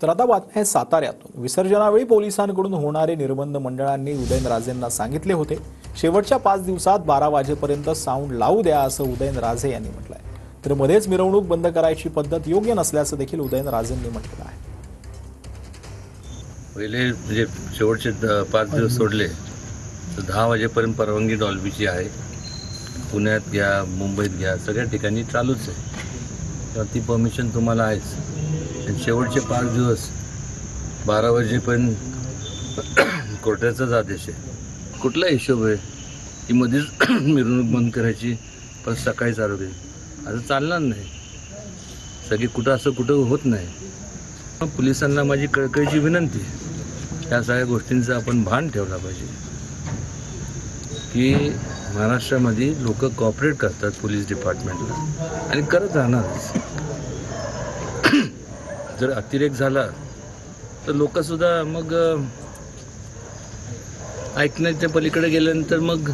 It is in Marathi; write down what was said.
तर आता बातमी आहे साताऱ्यातून। विसर्जनावेळी पोलिसांकडून होणारे निर्बंध मंडळांनी उदयनराजेंना सांगितले होते। शेवटच्या 5 दिवसात 12 वाजेपर्यंत साऊंड लावू द्या असं उदयनराजे यांनी म्हटलंय। तर मध्येच मिरवणूक बंद करायची पद्धत योग्य नसल्याचं देखील उदयनराजेंनी म्हटलं आहे। पहिले म्हणजे शेवटचे 5 दिवस सोडले तर 10 वाजेपर्यंत परवानगी डॉल्बीची आहे। पुण्यात घ्या, मुंबईत घ्या, सगळ्या ठिकाणी चालूच आहे, तर ती परमिशन तुम्हाला आहेच। आणि शेवटचे 5 दिवस 12 वाजेपर्यंत कोर्टाचाच आदेश आहे। कुठला हिशोब आहे की मध्येच मिरवणूक बंद करायची पण सकाळी चालू होईल? असं चालणार नाही। सगळी कुठं होत नाही। पोलिसांना माझी कळकळीची विनंती आहे, या सगळ्या गोष्टींचं आपण भान ठेवला पाहिजे की महाराष्ट्रामध्ये लोक कॉपरेट करतात पोलीस डिपार्टमेंटला आणि करत राहणारच। जर अतिरेक झाला तर लोकसुद्धा मग ऐकण्याच्या पलीकडे गेल्यानंतर मग